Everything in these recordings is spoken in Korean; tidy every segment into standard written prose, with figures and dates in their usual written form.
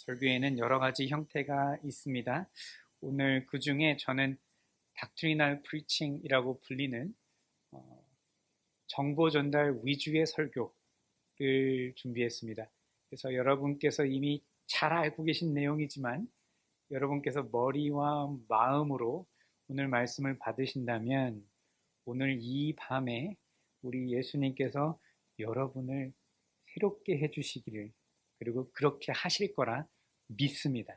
설교에는 여러 가지 형태가 있습니다. 오늘 그 중에 저는 닥트리널 프리칭이라고 불리는 정보 전달 위주의 설교를 준비했습니다. 그래서 여러분께서 이미 잘 알고 계신 내용이지만 여러분께서 머리와 마음으로 오늘 말씀을 받으신다면 오늘 이 밤에 우리 예수님께서 여러분을 새롭게 해주시기를, 그리고 그렇게 하실 거라 믿습니다.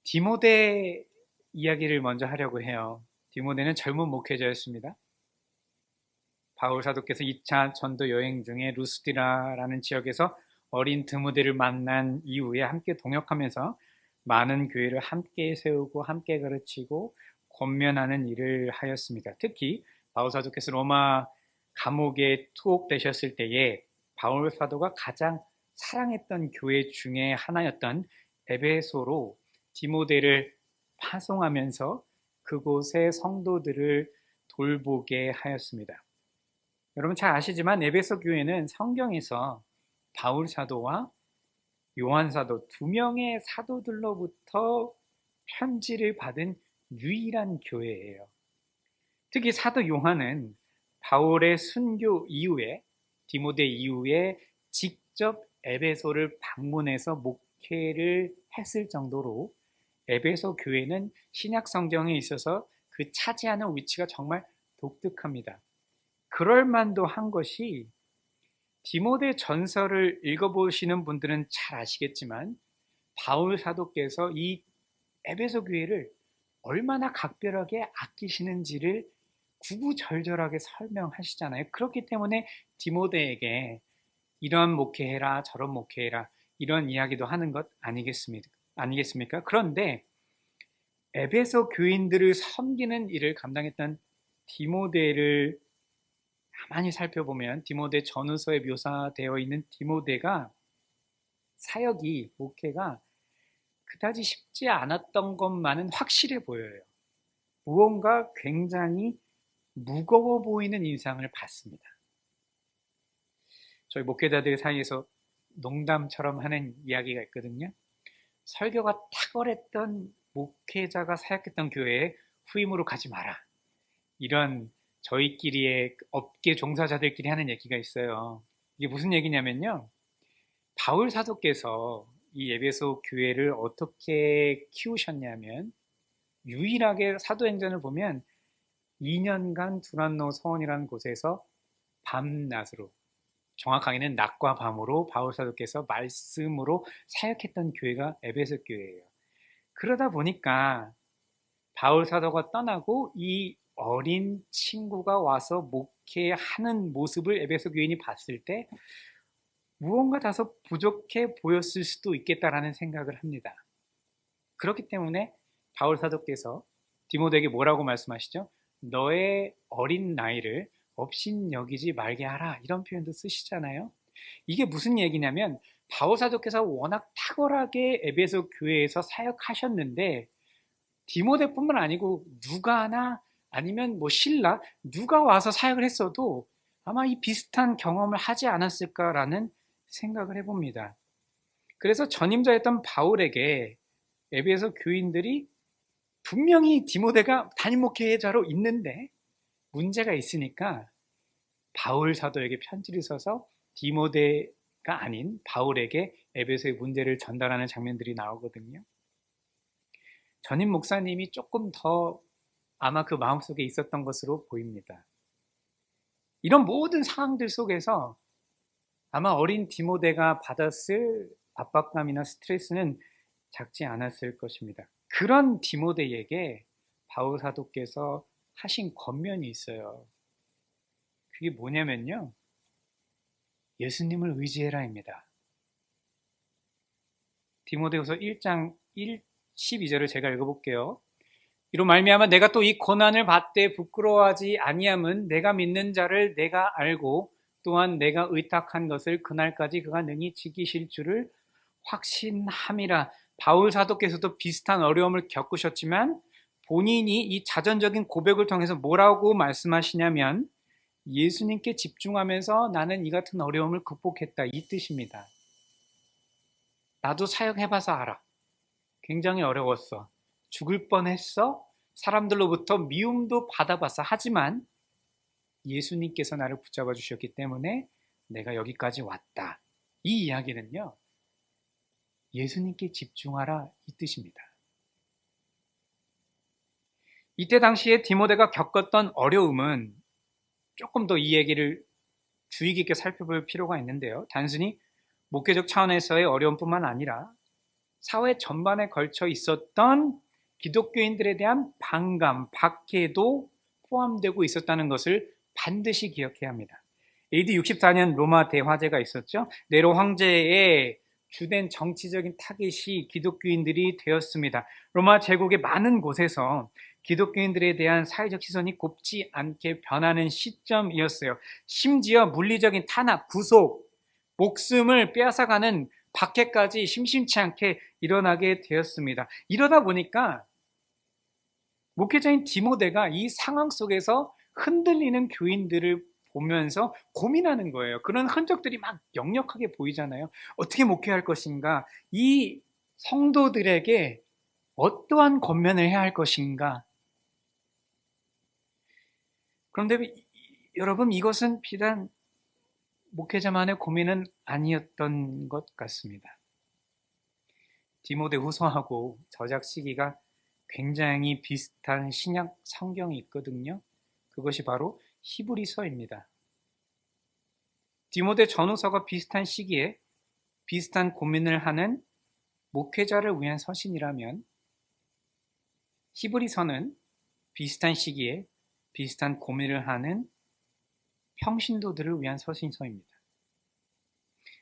디모데 이야기를 먼저 하려고 해요. 디모데는 젊은 목회자였습니다. 바울 사도께서 2차 전도 여행 중에 루스드라라는 지역에서 어린 디모데를 만난 이후에 함께 동역하면서 많은 교회를 함께 세우고 함께 가르치고 권면하는 일을 하였습니다. 특히 바울 사도께서 로마 감옥에 투옥되셨을 때에 바울 사도가 가장 사랑했던 교회 중에 하나였던 에베소로 디모데를 파송하면서 그곳의 성도들을 돌보게 하였습니다. 여러분 잘 아시지만 에베소 교회는 성경에서 바울 사도와 요한 사도 두 명의 사도들로부터 편지를 받은 유일한 교회예요. 특히 사도 요한은 바울의 순교 이후에, 디모데 이후에 직접 에베소를 방문해서 목회를 했을 정도로 에베소 교회는 신약 성경에 있어서 그 차지하는 위치가 정말 독특합니다. 그럴 만도 한 것이 디모데 전서를 읽어보시는 분들은 잘 아시겠지만 바울 사도께서 이 에베소 교회를 얼마나 각별하게 아끼시는지를 구구절절하게 설명하시잖아요. 그렇기 때문에 디모데에게 이런 목회해라, 저런 목회해라, 이런 이야기도 하는 것 아니겠습니까? 그런데 에베소 교인들을 섬기는 일을 감당했던 디모데를 가만히 살펴보면 디모데 전후서에 묘사되어 있는 디모데가 사역이, 목회가 그다지 쉽지 않았던 것만은 확실해 보여요. 무언가 굉장히 무거워 보이는 인상을 받습니다. 저희 목회자들 사이에서 농담처럼 하는 이야기가 있거든요. 설교가 탁월했던 목회자가 사역했던 교회에 후임으로 가지 마라. 이런 저희끼리의 업계 종사자들끼리 하는 얘기가 있어요. 이게 무슨 얘기냐면요. 바울 사도께서 이 에베소 교회를 어떻게 키우셨냐면 유일하게 사도행전을 보면 2년간 두란노 서원이라는 곳에서 밤낮으로, 정확하게는 낮과 밤으로 바울 사도께서 말씀으로 사역했던 교회가 에베소 교회예요. 그러다 보니까 바울 사도가 떠나고 이 어린 친구가 와서 목회하는 모습을 에베소 교인이 봤을 때 무언가 다소 부족해 보였을 수도 있겠다라는 생각을 합니다. 그렇기 때문에 바울 사도께서 디모데에게 뭐라고 말씀하시죠? 너의 어린 나이를 업신여기지 말게 하라, 이런 표현도 쓰시잖아요. 이게 무슨 얘기냐면 바울 사도께서 워낙 탁월하게 에베소 교회에서 사역하셨는데 디모데뿐만 아니고 누가나 아니면 신라, 누가 와서 사역을 했어도 아마 이 비슷한 경험을 하지 않았을까라는 생각을 해봅니다. 그래서 전임자였던 바울에게 에베소 교인들이 분명히 디모데가 담임 목회자로 있는데 문제가 있으니까 바울 사도에게 편지를 써서 디모데가 아닌 바울에게 에베소의 문제를 전달하는 장면들이 나오거든요. 전임 목사님이 조금 더 아마 그 마음속에 있었던 것으로 보입니다. 이런 모든 상황들 속에서 아마 어린 디모데가 받았을 압박감이나 스트레스는 작지 않았을 것입니다. 그런 디모데에게 바울 사도께서 하신 권면이 있어요. 그게 뭐냐면요. 예수님을 의지해라입니다. 디모데후서 1장 12절을 제가 읽어볼게요. 이로 말미암아 내가 또 이 고난을 받되 부끄러워하지 아니함은 내가 믿는 자를 내가 알고 또한 내가 의탁한 것을 그날까지 그가 능히 지키실 줄을 확신함이라. 바울 사도께서도 비슷한 어려움을 겪으셨지만 본인이 이 자전적인 고백을 통해서 뭐라고 말씀하시냐면 예수님께 집중하면서 나는 이 같은 어려움을 극복했다, 이 뜻입니다. 나도 사역해봐서 알아. 굉장히 어려웠어. 죽을 뻔했어. 사람들로부터 미움도 받아봤어. 하지만 예수님께서 나를 붙잡아 주셨기 때문에 내가 여기까지 왔다. 이 이야기는요, 예수님께 집중하라 이 뜻입니다. 이때 당시에 디모데가 겪었던 어려움은 조금 더 이 얘기를 주의 깊게 살펴볼 필요가 있는데요. 단순히 목회적 차원에서의 어려움뿐만 아니라 사회 전반에 걸쳐 있었던 기독교인들에 대한 반감, 박해도 포함되고 있었다는 것을 반드시 기억해야 합니다. AD 64년 로마 대화제가 있었죠. 네로 황제의 주된 정치적인 타깃이 기독교인들이 되었습니다. 로마 제국의 많은 곳에서 기독교인들에 대한 사회적 시선이 곱지 않게 변하는 시점이었어요. 심지어 물리적인 탄압, 구속, 목숨을 빼앗아가는 박해까지 심심치 않게 일어나게 되었습니다. 이러다 보니까 목회자인 디모데가 이 상황 속에서 흔들리는 교인들을 보면서 고민하는 거예요. 그런 흔적들이 막 역력하게 보이잖아요. 어떻게 목회할 것인가? 이 성도들에게 어떠한 권면을 해야 할 것인가? 그런데 여러분, 이것은 비단 목회자만의 고민은 아니었던 것 같습니다. 디모데 후서하고 저작 시기가 굉장히 비슷한 신약 성경이 있거든요. 그것이 바로 히브리서입니다. 디모데 전후서가 비슷한 시기에 비슷한 고민을 하는 목회자를 위한 서신이라면 히브리서는 비슷한 시기에 비슷한 고민을 하는 평신도들을 위한 서신서입니다.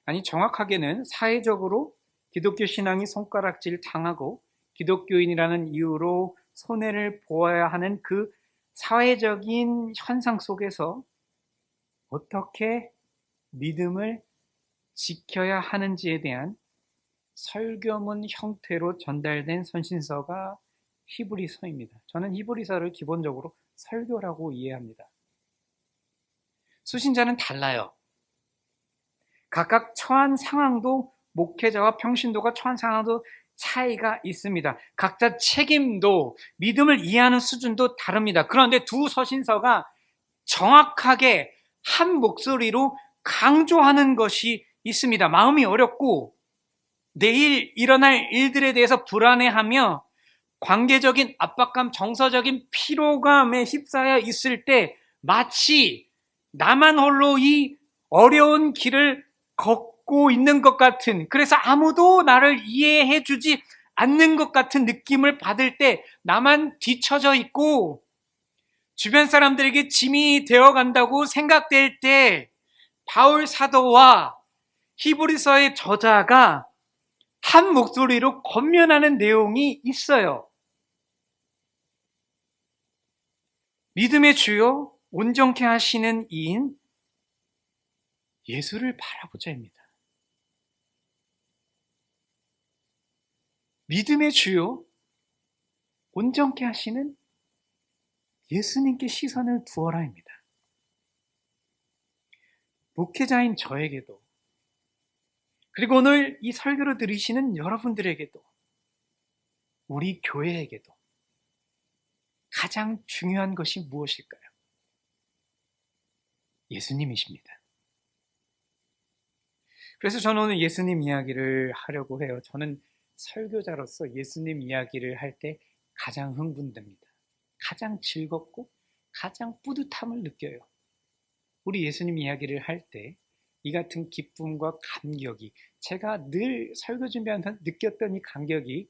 아니, 정확하게는 사회적으로 기독교 신앙이 손가락질 당하고 기독교인이라는 이유로 손해를 보아야 하는 그 사회적인 현상 속에서 어떻게 믿음을 지켜야 하는지에 대한 설교문 형태로 전달된 서신서가 히브리서입니다. 저는 히브리서를 기본적으로 설교라고 이해합니다. 수신자는 달라요. 각각 처한 상황도 목회자와 평신도가 처한 상황도 차이가 있습니다. 각자 책임도 믿음을 이해하는 수준도 다릅니다. 그런데 두 서신서가 정확하게 한 목소리로 강조하는 것이 있습니다. 마음이 어렵고 내일 일어날 일들에 대해서 불안해하며 관계적인 압박감, 정서적인 피로감에 휩싸여 있을 때 마치 나만 홀로 이 어려운 길을 걷고 있는 것 같은, 그래서 아무도 나를 이해해 주지 않는 것 같은 느낌을 받을 때, 나만 뒤처져 있고 주변 사람들에게 짐이 되어간다고 생각될 때 바울 사도와 히브리서의 저자가 한 목소리로 권면하는 내용이 있어요. 믿음의 주요 온전케 하시는 이인 예수를 바라보자입니다. 믿음의 주요 온전케 하시는 예수님께 시선을 두어라입니다. 목회자인 저에게도, 그리고 오늘 이 설교를 들으시는 여러분들에게도, 우리 교회에게도 가장 중요한 것이 무엇일까요? 예수님이십니다. 그래서 저는 오늘 예수님 이야기를 하려고 해요. 저는 설교자로서 예수님 이야기를 할 때 가장 흥분됩니다. 가장 즐겁고 가장 뿌듯함을 느껴요. 우리 예수님 이야기를 할 때 이 같은 기쁨과 감격이, 제가 늘 설교 준비하면서 느꼈던 이 감격이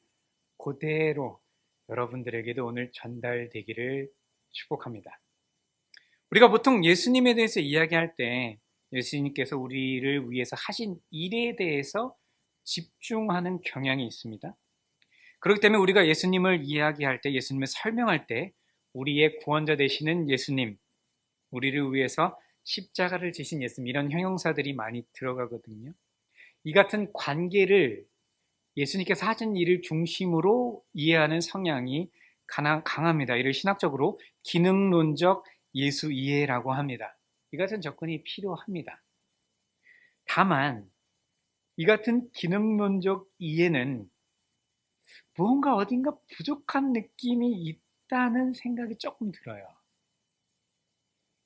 그대로 여러분들에게도 오늘 전달되기를 축복합니다. 우리가 보통 예수님에 대해서 이야기할 때 예수님께서 우리를 위해서 하신 일에 대해서 집중하는 경향이 있습니다. 그렇기 때문에 우리가 예수님을 이야기할 때, 예수님을 설명할 때 우리의 구원자 되시는 예수님, 우리를 위해서 십자가를 지신 예수님, 이런 형용사들이 많이 들어가거든요. 이 같은 관계를 예수님께서 하신 일을 중심으로 이해하는 성향이 강합니다. 이를 신학적으로 기능론적 예수 이해라고 합니다. 이 같은 접근이 필요합니다. 다만 이 같은 기능론적 이해는 무언가 어딘가 부족한 느낌이 있다는 생각이 조금 들어요.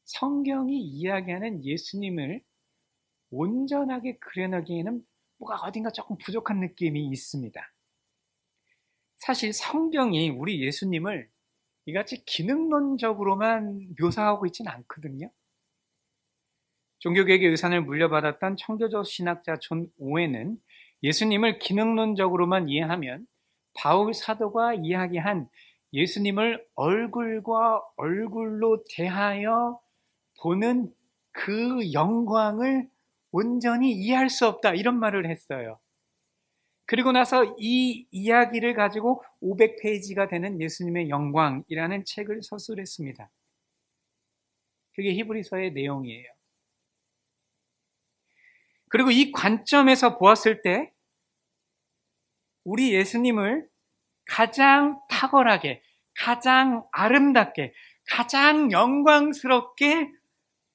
성경이 이야기하는 예수님을 온전하게 그려내기에는 뭐가 어딘가 조금 부족한 느낌이 있습니다. 사실 성경이 우리 예수님을 이같이 기능론적으로만 묘사하고 있지는 않거든요. 종교개혁의 의산을 물려받았던 청교도 신학자 존 오웬은 예수님을 기능론적으로만 이해하면 바울 사도가 이야기한 예수님을 얼굴과 얼굴로 대하여 보는 그 영광을 온전히 이해할 수 없다, 이런 말을 했어요. 그리고 나서 이 이야기를 가지고 500페이지가 되는 예수님의 영광이라는 책을 서술했습니다. 그게 히브리서의 내용이에요. 그리고 이 관점에서 보았을 때 우리 예수님을 가장 탁월하게, 가장 아름답게, 가장 영광스럽게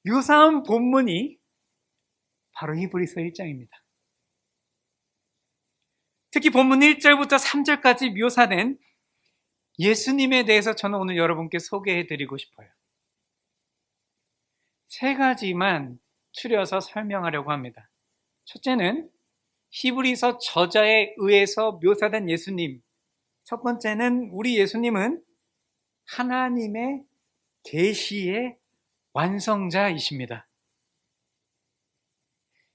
묘사한 본문이 바로 히브리서 1장입니다. 특히 본문 1절부터 3절까지 묘사된 예수님에 대해서 저는 오늘 여러분께 소개해드리고 싶어요. 세 가지만 추려서 설명하려고 합니다. 첫째는 히브리서 저자에 의해서 묘사된 예수님. 첫 번째는 우리 예수님은 하나님의 계시의 완성자이십니다.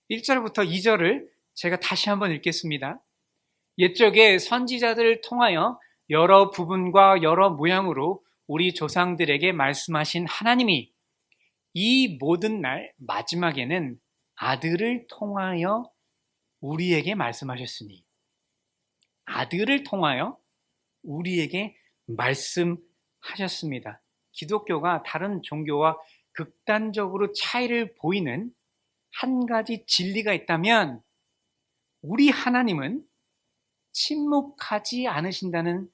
1절부터 2절을 제가 다시 한번 읽겠습니다. 옛적에 선지자들을 통하여 여러 부분과 여러 모양으로 우리 조상들에게 말씀하신 하나님이 이 모든 날 마지막에는 아들을 통하여 우리에게 말씀하셨으니, 아들을 통하여 우리에게 말씀하셨습니다. 기독교가 다른 종교와 극단적으로 차이를 보이는 한 가지 진리가 있다면 우리 하나님은 침묵하지 않으신다는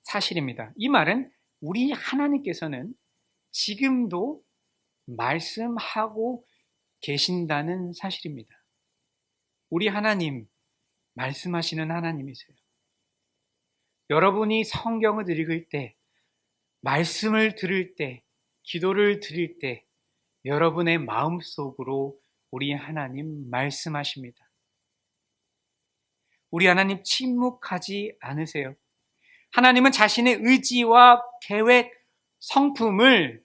사실입니다. 이 말은 우리 하나님께서는 지금도 말씀하고 계신다는 사실입니다. 우리 하나님, 말씀하시는 하나님이세요. 여러분이 성경을 읽을 때, 말씀을 들을 때, 기도를 드릴 때 여러분의 마음속으로 우리 하나님 말씀하십니다. 우리 하나님 침묵하지 않으세요. 하나님은 자신의 의지와 계획, 성품을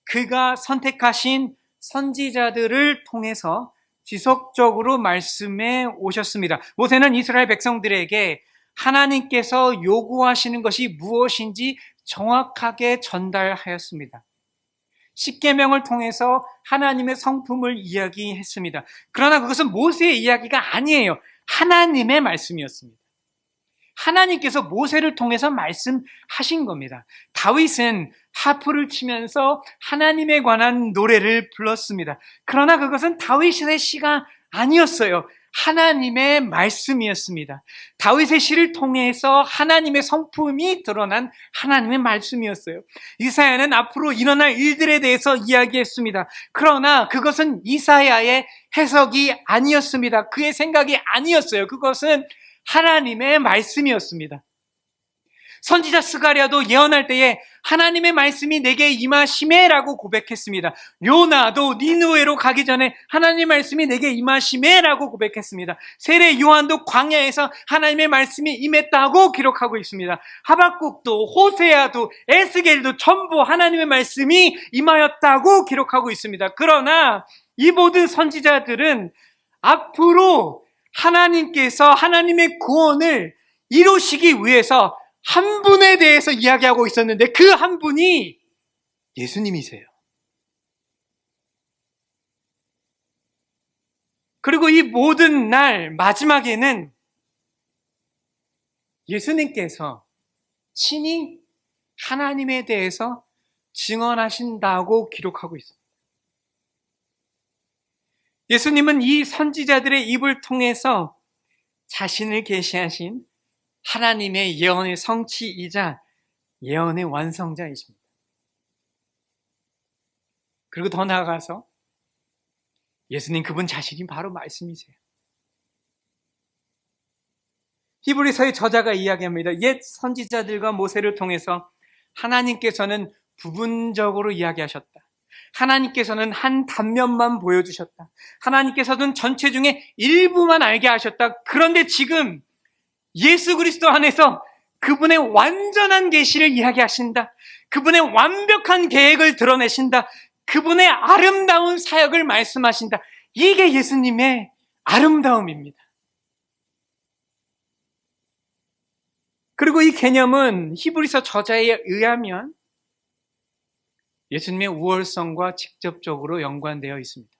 그가 선택하신 선지자들을 통해서 지속적으로 말씀해 오셨습니다. 모세는 이스라엘 백성들에게 하나님께서 요구하시는 것이 무엇인지 정확하게 전달하였습니다. 십계명을 통해서 하나님의 성품을 이야기했습니다. 그러나 그것은 모세의 이야기가 아니에요. 하나님의 말씀이었습니다. 하나님께서 모세를 통해서 말씀하신 겁니다. 다윗은 하프를 치면서 하나님에 관한 노래를 불렀습니다. 그러나 그것은 다윗의 시가 아니었어요. 하나님의 말씀이었습니다. 다윗의 시를 통해서 하나님의 성품이 드러난 하나님의 말씀이었어요. 이사야는 앞으로 일어날 일들에 대해서 이야기했습니다. 그러나 그것은 이사야의 해석이 아니었습니다. 그의 생각이 아니었어요. 그것은 하나님의 말씀이었습니다. 선지자 스가랴도 예언할 때에 하나님의 말씀이 내게 임하시매라고 고백했습니다. 요나도 니느웨로 가기 전에 하나님의 말씀이 내게 임하시매라고 고백했습니다. 세례 요한도 광야에서 하나님의 말씀이 임했다고 기록하고 있습니다. 하박국도 호세아도 에스겔도 전부 하나님의 말씀이 임하였다고 기록하고 있습니다. 그러나 이 모든 선지자들은 앞으로 하나님께서 하나님의 구원을 이루시기 위해서 한 분에 대해서 이야기하고 있었는데 그 한 분이 예수님이세요. 그리고 이 모든 날 마지막에는 예수님께서 친히 하나님에 대해서 증언하신다고 기록하고 있습니다. 예수님은 이 선지자들의 입을 통해서 자신을 계시하신 하나님의 예언의 성취이자 예언의 완성자이십니다. 그리고 더 나아가서 예수님 그분 자신이 바로 말씀이세요. 히브리서의 저자가 이야기합니다. 옛 선지자들과 모세를 통해서 하나님께서는 부분적으로 이야기하셨다. 하나님께서는 한 단면만 보여주셨다. 하나님께서는 전체 중에 일부만 알게 하셨다. 그런데 지금 예수 그리스도 안에서 그분의 완전한 계시를 이야기하신다. 그분의 완벽한 계획을 드러내신다. 그분의 아름다운 사역을 말씀하신다. 이게 예수님의 아름다움입니다. 그리고 이 개념은 히브리서 저자에 의하면 예수님의 우월성과 직접적으로 연관되어 있습니다.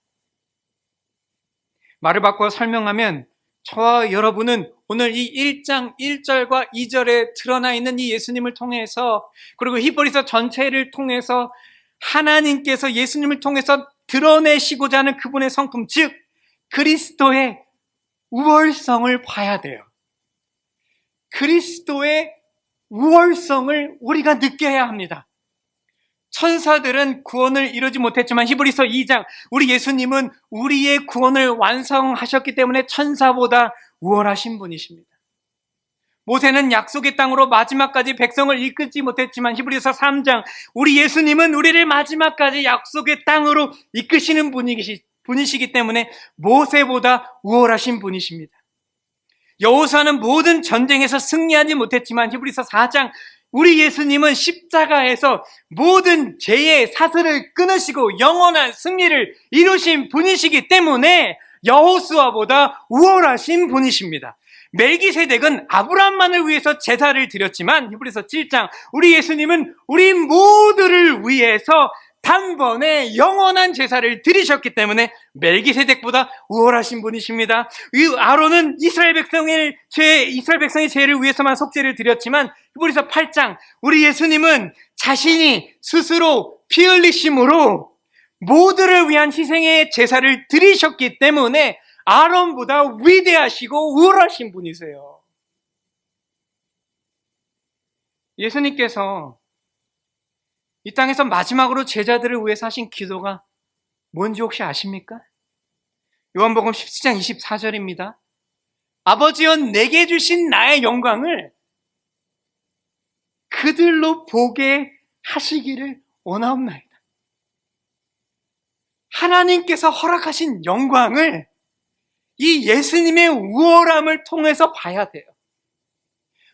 말을 바꿔 설명하면 저와 여러분은 오늘 이 1장 1절과 2절에 드러나 있는 이 예수님을 통해서, 그리고 히브리서 전체를 통해서 하나님께서 예수님을 통해서 드러내시고자 하는 그분의 성품, 즉 그리스도의 우월성을 봐야 돼요. 그리스도의 우월성을 우리가 느껴야 합니다. 천사들은 구원을 이루지 못했지만 히브리서 2장, 우리 예수님은 우리의 구원을 완성하셨기 때문에 천사보다 우월하신 분이십니다. 모세는 약속의 땅으로 마지막까지 백성을 이끌지 못했지만 히브리서 3장, 우리 예수님은 우리를 마지막까지 약속의 땅으로 이끄시는 분이시기 때문에 모세보다 우월하신 분이십니다. 여호수아는 모든 전쟁에서 승리하지 못했지만 히브리서 4장, 우리 예수님은 십자가에서 모든 죄의 사슬을 끊으시고 영원한 승리를 이루신 분이시기 때문에 여호수아보다 우월하신 분이십니다. 멜기세덱은 아브라함만을 위해서 제사를 드렸지만 히브리서 7장, 우리 예수님은 우리 모두를 위해서 단번에 영원한 제사를 드리셨기 때문에 멜기세덱보다 우월하신 분이십니다. 이 아론은 이스라엘 백성의 죄를 위해서만 속죄를 드렸지만 히브리서 8장, 우리 예수님은 자신이 스스로 피 흘리심으로 모두를 위한 희생의 제사를 드리셨기 때문에 아론보다 위대하시고 우월하신 분이세요. 예수님께서 이 땅에서 마지막으로 제자들을 위해서 하신 기도가 뭔지 혹시 아십니까? 요한복음 17장 24절입니다. 아버지여, 내게 주신 나의 영광을 그들로 보게 하시기를 원하옵나이다. 하나님께서 허락하신 영광을 이 예수님의 우월함을 통해서 봐야 돼요.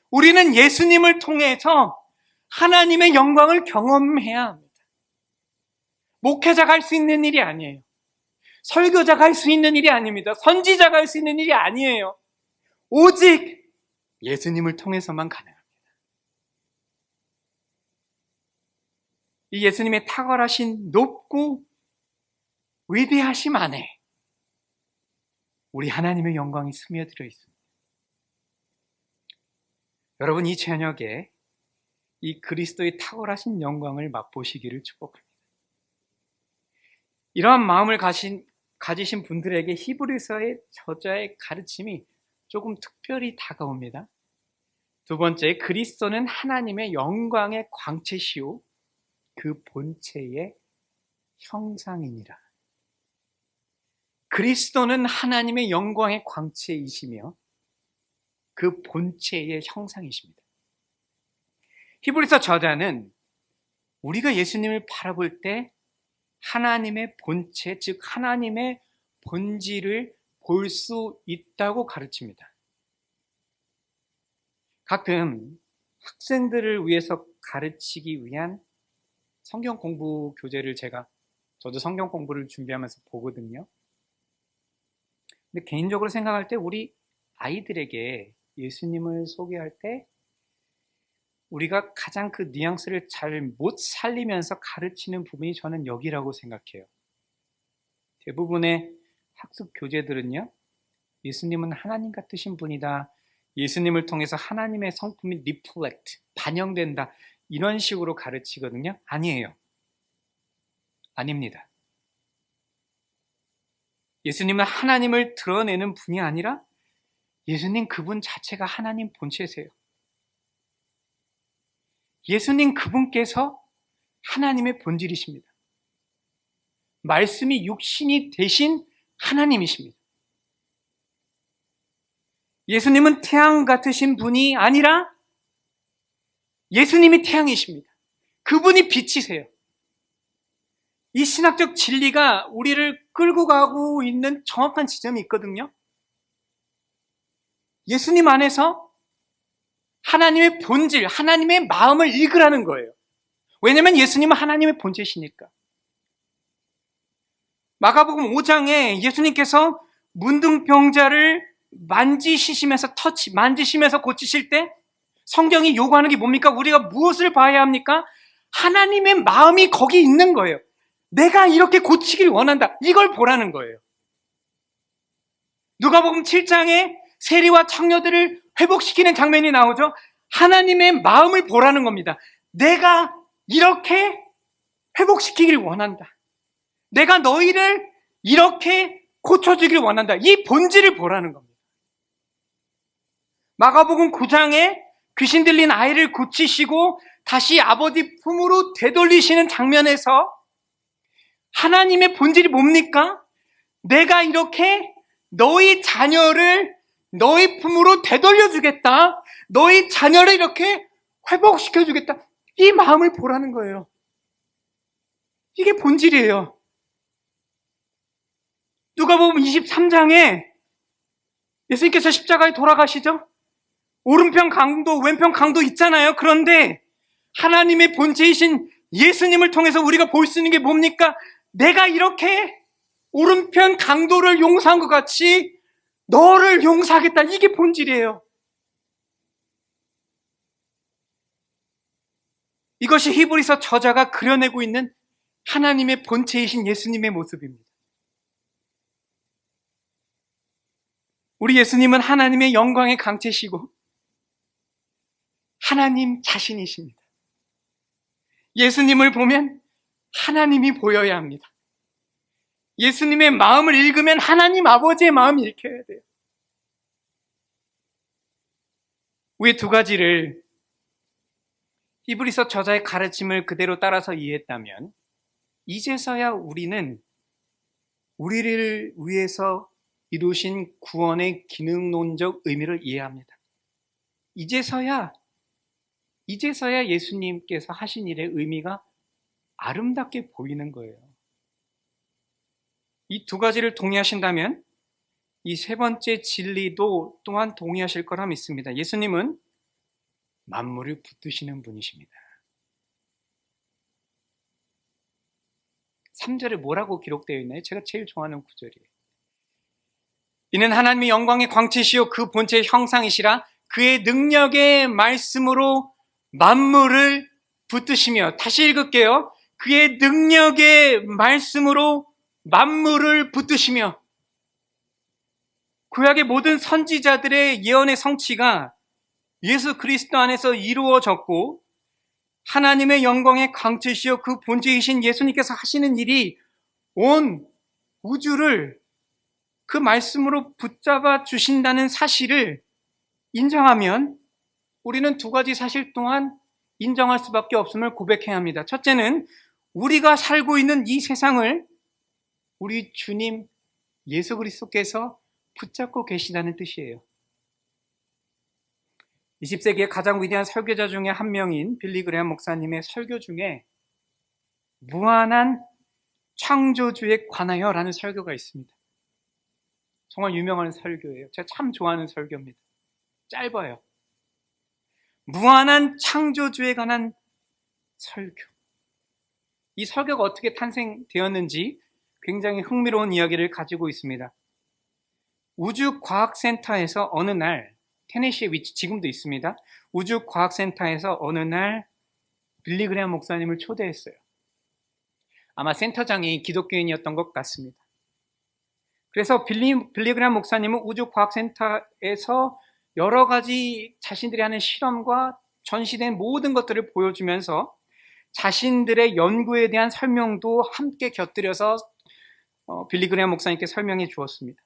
우리는 예수님을 통해서 하나님의 영광을 경험해야 합니다. 목회자가 할 수 있는 일이 아니에요. 설교자가 할 수 있는 일이 아닙니다. 선지자가 할 수 있는 일이 아니에요. 오직 예수님을 통해서만 가능합니다. 이 예수님의 탁월하신 높고 위대하심 안에 우리 하나님의 영광이 스며들어 있습니다. 여러분, 이 저녁에 이 그리스도의 탁월하신 영광을 맛보시기를 축복합니다. 이러한 마음을 가지신 분들에게 히브리서의 저자의 가르침이 조금 특별히 다가옵니다. 두 번째, 그리스도는 하나님의 영광의 광채시요 그 본체의 형상이니라. 그리스도는 하나님의 영광의 광채이시며 그 본체의 형상이십니다. 히브리서 저자는 우리가 예수님을 바라볼 때 하나님의 본체, 즉 하나님의 본질을 볼 수 있다고 가르칩니다. 가끔 학생들을 위해서 가르치기 위한 성경 공부 교재를 저도 성경 공부를 준비하면서 보거든요. 근데 개인적으로 생각할 때 우리 아이들에게 예수님을 소개할 때 우리가 가장 그 뉘앙스를 잘 못 살리면서 가르치는 부분이 저는 여기라고 생각해요. 대부분의 학습 교재들은요, 예수님은 하나님 같으신 분이다, 예수님을 통해서 하나님의 성품이 reflect, 반영된다, 이런 식으로 가르치거든요. 아니에요. 아닙니다. 예수님은 하나님을 드러내는 분이 아니라 예수님 그분 자체가 하나님 본체세요. 예수님 그분께서 하나님의 본질이십니다. 말씀이 육신이 되신 하나님이십니다. 예수님은 태양 같으신 분이 아니라 예수님이 태양이십니다. 그분이 빛이세요. 이 신학적 진리가 우리를 끌고 가고 있는 정확한 지점이 있거든요. 예수님 안에서 하나님의 본질, 하나님의 마음을 읽으라는 거예요. 왜냐하면 예수님은 하나님의 본질이시니까. 마가복음 5장에 예수님께서 문둥병자를 만지시면서 고치실 때 성경이 요구하는 게 뭡니까? 우리가 무엇을 봐야 합니까? 하나님의 마음이 거기 있는 거예요. 내가 이렇게 고치길 원한다. 이걸 보라는 거예요. 누가복음 7장에 세리와 창녀들을 회복시키는 장면이 나오죠. 하나님의 마음을 보라는 겁니다. 내가 이렇게 회복시키길 원한다. 내가 너희를 이렇게 고쳐주길 원한다. 이 본질을 보라는 겁니다. 마가복음 9장에 귀신 들린 아이를 고치시고 다시 아버지 품으로 되돌리시는 장면에서 하나님의 본질이 뭡니까? 내가 이렇게 너희 자녀를 너희 품으로 되돌려주겠다. 너희 자녀를 이렇게 회복시켜주겠다. 이 마음을 보라는 거예요. 이게 본질이에요. 누가복음 23장에 예수님께서 십자가에 돌아가시죠? 오른편 강도, 왼편 강도 있잖아요. 그런데 하나님의 본체이신 예수님을 통해서 우리가 볼 수 있는 게 뭡니까? 내가 이렇게 오른편 강도를 용서한 것 같이 너를 용서하겠다. 이게 본질이에요. 이것이 히브리서 저자가 그려내고 있는 하나님의 본체이신 예수님의 모습입니다. 우리 예수님은 하나님의 영광의 강체시고 하나님 자신이십니다. 예수님을 보면 하나님이 보여야 합니다. 예수님의 마음을 읽으면 하나님 아버지의 마음을 읽혀야 돼요. 이 두 가지를 히브리서 저자의 가르침을 그대로 따라서 이해했다면 이제서야 우리는 우리를 위해서 이루신 구원의 기능론적 의미를 이해합니다. 이제서야 예수님께서 하신 일의 의미가 아름답게 보이는 거예요. 이 두 가지를 동의하신다면 이 세 번째 진리도 또한 동의하실 거라 믿습니다. 예수님은 만물을 붙드시는 분이십니다. 3절에 뭐라고 기록되어 있나요? 제가 제일 좋아하는 구절이에요. 이는 하나님의 영광의 광채시요 그 본체의 형상이시라 그의 능력의 말씀으로 만물을 붙드시며, 다시 읽을게요. 그의 능력의 말씀으로 만물을 붙드시며. 구약의 모든 선지자들의 예언의 성취가 예수 그리스도 안에서 이루어졌고 하나님의 영광의 광채시요 그 본체이신 예수님께서 하시는 일이 온 우주를 그 말씀으로 붙잡아 주신다는 사실을 인정하면 우리는 두 가지 사실 또한 인정할 수밖에 없음을 고백해야 합니다. 첫째는 우리가 살고 있는 이 세상을 우리 주님 예수 그리스도께서 붙잡고 계시다는 뜻이에요. 20세기의 가장 위대한 설교자 중에 한 명인 빌리 그레엄 목사님의 설교 중에 무한한 창조주에 관하여 라는 설교가 있습니다. 정말 유명한 설교예요. 제가 참 좋아하는 설교입니다. 짧아요. 무한한 창조주에 관한 설교. 이 설교가 어떻게 탄생되었는지 굉장히 흥미로운 이야기를 가지고 있습니다. 우주과학센터에서 어느 날, 테네시에 위치 지금도 있습니다. 우주과학센터에서 어느 날 빌리 그레엄 목사님을 초대했어요. 아마 센터장이 기독교인이었던 것 같습니다. 그래서 빌리 그레엄 목사님은 우주과학센터에서 여러 가지 자신들이 하는 실험과 전시된 모든 것들을 보여주면서 자신들의 연구에 대한 설명도 함께 곁들여서 빌리 그레엄 목사님께 설명해 주었습니다.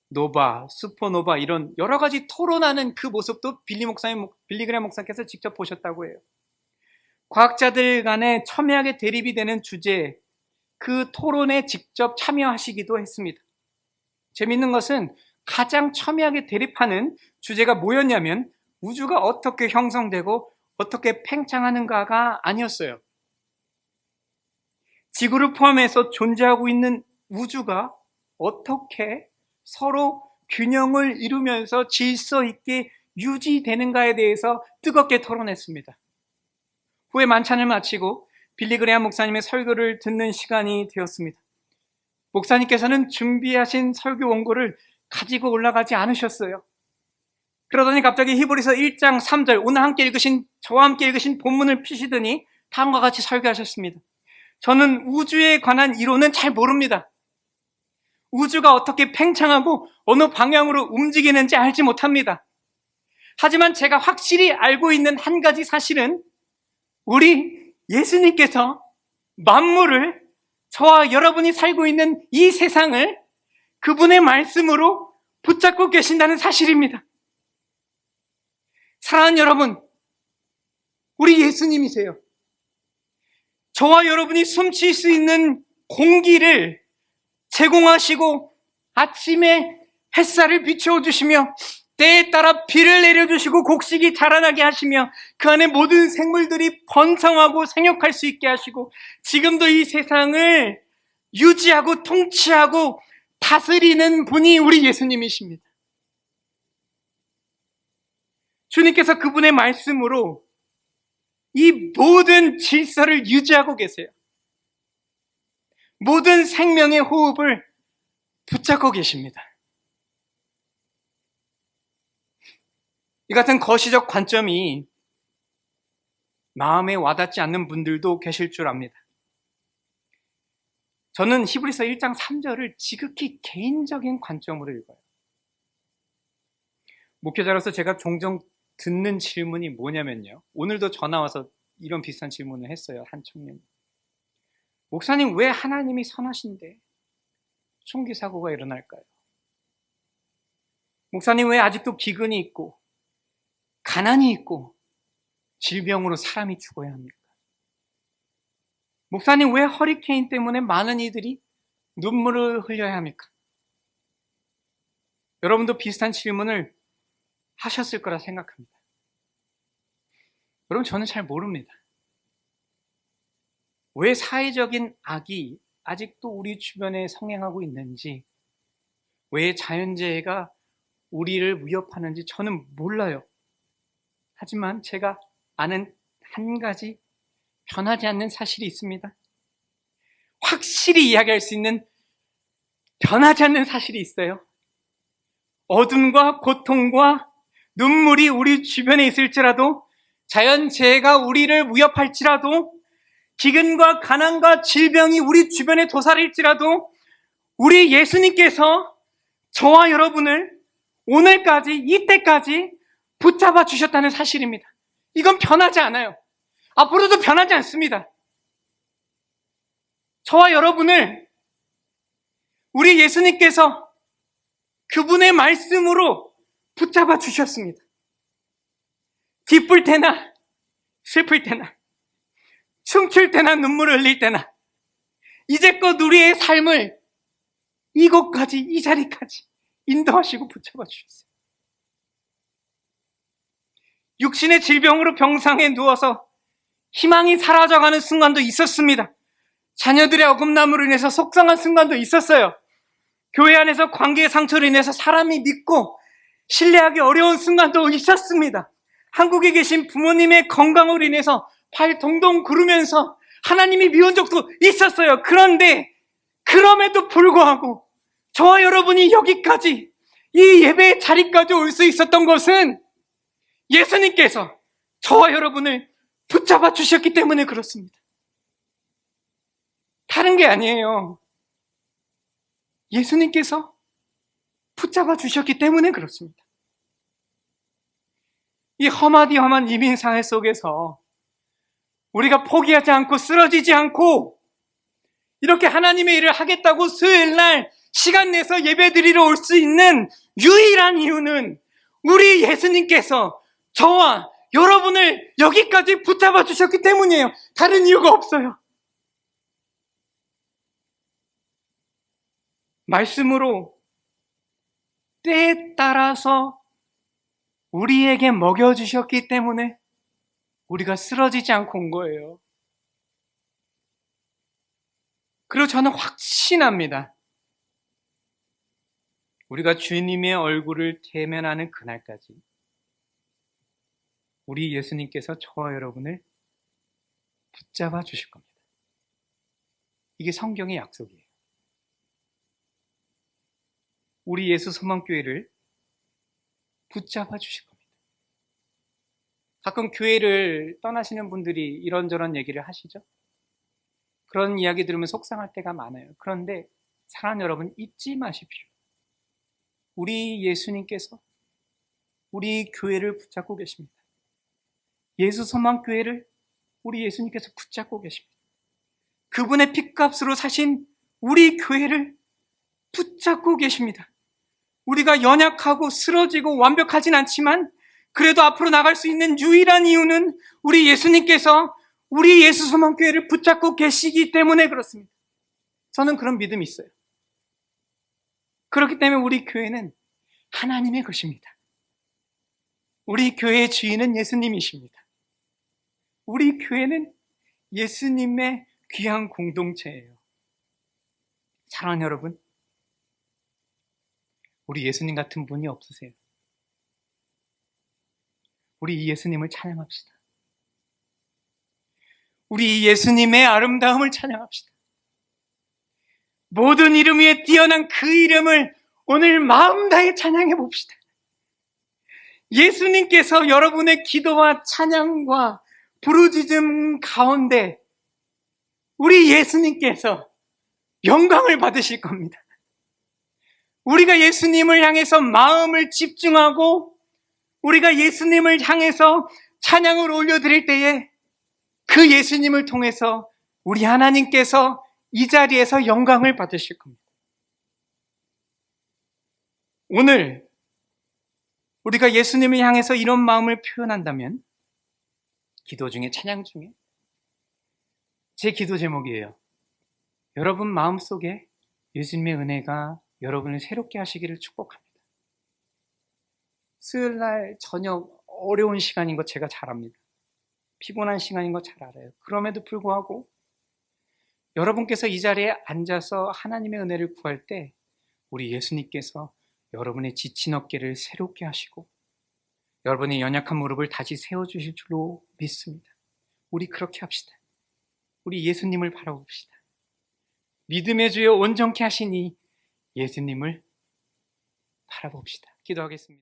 노바, 슈퍼노바 이런 여러 가지 토론하는 그 모습도 빌리 그레엄 목사님께서 직접 보셨다고 해요. 과학자들 간에 첨예하게 대립이 되는 주제, 그 토론에 직접 참여하시기도 했습니다. 재밌는 것은 가장 첨예하게 대립하는 주제가 뭐였냐면 우주가 어떻게 형성되고 어떻게 팽창하는가가 아니었어요. 지구를 포함해서 존재하고 있는 우주가 어떻게 서로 균형을 이루면서 질서 있게 유지되는가에 대해서 뜨겁게 토론했습니다. 후에 만찬을 마치고 빌리 그레이엄 목사님의 설교를 듣는 시간이 되었습니다. 목사님께서는 준비하신 설교 원고를 가지고 올라가지 않으셨어요. 그러더니 갑자기 히브리서 1장 3절 저와 함께 읽으신 본문을 피시더니 다음과 같이 설교하셨습니다. 저는 우주에 관한 이론은 잘 모릅니다. 우주가 어떻게 팽창하고 어느 방향으로 움직이는지 알지 못합니다. 하지만 제가 확실히 알고 있는 한 가지 사실은 우리 예수님께서 만물을, 저와 여러분이 살고 있는 이 세상을 그분의 말씀으로 붙잡고 계신다는 사실입니다. 사랑하는 여러분, 우리 예수님이세요. 저와 여러분이 숨쉴 수 있는 공기를 제공하시고 아침에 햇살을 비추어주시며 때에 따라 비를 내려주시고 곡식이 자라나게 하시며 그 안에 모든 생물들이 번성하고 생육할 수 있게 하시고 지금도 이 세상을 유지하고 통치하고 다스리는 분이 우리 예수님이십니다. 주님께서 그분의 말씀으로 이 모든 질서를 유지하고 계세요. 모든 생명의 호흡을 붙잡고 계십니다. 이 같은 거시적 관점이 마음에 와닿지 않는 분들도 계실 줄 압니다. 저는 히브리서 1장 3절을 지극히 개인적인 관점으로 읽어요. 목회자로서 제가 종종 듣는 질문이 뭐냐면요. 오늘도 전화 와서 이런 비슷한 질문을 했어요. 한 청년이. 목사님, 왜 하나님이 선하신데 총기 사고가 일어날까요? 목사님, 왜 아직도 기근이 있고 가난이 있고 질병으로 사람이 죽어야 합니까? 목사님, 왜 허리케인 때문에 많은 이들이 눈물을 흘려야 합니까? 여러분도 비슷한 질문을 하셨을 거라 생각합니다. 여러분, 저는 잘 모릅니다. 왜 사회적인 악이 아직도 우리 주변에 성행하고 있는지, 왜 자연재해가 우리를 위협하는지 저는 몰라요. 하지만 제가 아는 한 가지 변하지 않는 사실이 있습니다. 확실히 이야기할 수 있는 변하지 않는 사실이 있어요. 어둠과 고통과 눈물이 우리 주변에 있을지라도, 자연재해가 우리를 위협할지라도, 기근과 가난과 질병이 우리 주변에 도사릴지라도 우리 예수님께서 저와 여러분을 오늘까지, 이때까지 붙잡아 주셨다는 사실입니다. 이건 변하지 않아요. 앞으로도 변하지 않습니다. 저와 여러분을 우리 예수님께서 그분의 말씀으로 붙잡아 주셨습니다. 기쁠 때나 슬플 때나 춤출 때나 눈물을 흘릴 때나 이제껏 우리의 삶을 이곳까지, 이 자리까지 인도하시고 붙잡아 주셨어요. 육신의 질병으로 병상에 누워서 희망이 사라져가는 순간도 있었습니다. 자녀들의 어긋남으로 인해서 속상한 순간도 있었어요. 교회 안에서 관계의 상처로 인해서 사람이 믿고 신뢰하기 어려운 순간도 있었습니다. 한국에 계신 부모님의 건강으로 인해서 발 동동 구르면서 하나님이 미운 적도 있었어요. 그런데 그럼에도 불구하고 저와 여러분이 여기까지, 이 예배의 자리까지 올 수 있었던 것은 예수님께서 저와 여러분을 붙잡아 주셨기 때문에 그렇습니다. 다른 게 아니에요. 예수님께서 붙잡아 주셨기 때문에 그렇습니다. 이 험한 이민사회 속에서 우리가 포기하지 않고 쓰러지지 않고 이렇게 하나님의 일을 하겠다고 수요일날 시간 내서 예배드리러 올 수 있는 유일한 이유는 우리 예수님께서 저와 여러분을 여기까지 붙잡아 주셨기 때문이에요. 다른 이유가 없어요. 말씀으로 때에 따라서 우리에게 먹여주셨기 때문에 우리가 쓰러지지 않고 온 거예요. 그리고 저는 확신합니다. 우리가 주님의 얼굴을 대면하는 그날까지 우리 예수님께서 저와 여러분을 붙잡아 주실 겁니다. 이게 성경의 약속이에요. 우리 예수 소망교회를 붙잡아 주실 겁니다. 가끔 교회를 떠나시는 분들이 이런저런 얘기를 하시죠. 그런 이야기 들으면 속상할 때가 많아요. 그런데 사랑하는 여러분, 잊지 마십시오. 우리 예수님께서 우리 교회를 붙잡고 계십니다. 예수 소망교회를 우리 예수님께서 붙잡고 계십니다. 그분의 핏값으로 사신 우리 교회를 붙잡고 계십니다. 우리가 연약하고 쓰러지고 완벽하진 않지만 그래도 앞으로 나갈 수 있는 유일한 이유는 우리 예수님께서 우리 예수 소망교회를 붙잡고 계시기 때문에 그렇습니다. 저는 그런 믿음이 있어요. 그렇기 때문에 우리 교회는 하나님의 것입니다. 우리 교회의 주인은 예수님이십니다. 우리 교회는 예수님의 귀한 공동체예요. 사랑하는 여러분, 우리 예수님 같은 분이 없으세요. 우리 이 예수님을 찬양합시다. 우리 이 예수님의 아름다움을 찬양합시다. 모든 이름 위에 뛰어난 그 이름을 오늘 마음 다해 찬양해 봅시다. 예수님께서 여러분의 기도와 찬양과 부르짖음 가운데 우리 예수님께서 영광을 받으실 겁니다. 우리가 예수님을 향해서 마음을 집중하고 우리가 예수님을 향해서 찬양을 올려드릴 때에 그 예수님을 통해서 우리 하나님께서 이 자리에서 영광을 받으실 겁니다. 오늘 우리가 예수님을 향해서 이런 마음을 표현한다면 기도 중에 찬양 중에 제 기도 제목이에요. 여러분 마음속에 예수님의 은혜가 여러분을 새롭게 하시기를 축복합니다. 수요일날 저녁 어려운 시간인 거 제가 잘 압니다. 피곤한 시간인 거 잘 알아요. 그럼에도 불구하고 여러분께서 이 자리에 앉아서 하나님의 은혜를 구할 때 우리 예수님께서 여러분의 지친 어깨를 새롭게 하시고 여러분의 연약한 무릎을 다시 세워주실 줄로 믿습니다. 우리 그렇게 합시다. 우리 예수님을 바라봅시다. 믿음의 주여 온전케 하시니 예수님을 바라봅시다. 기도하겠습니다.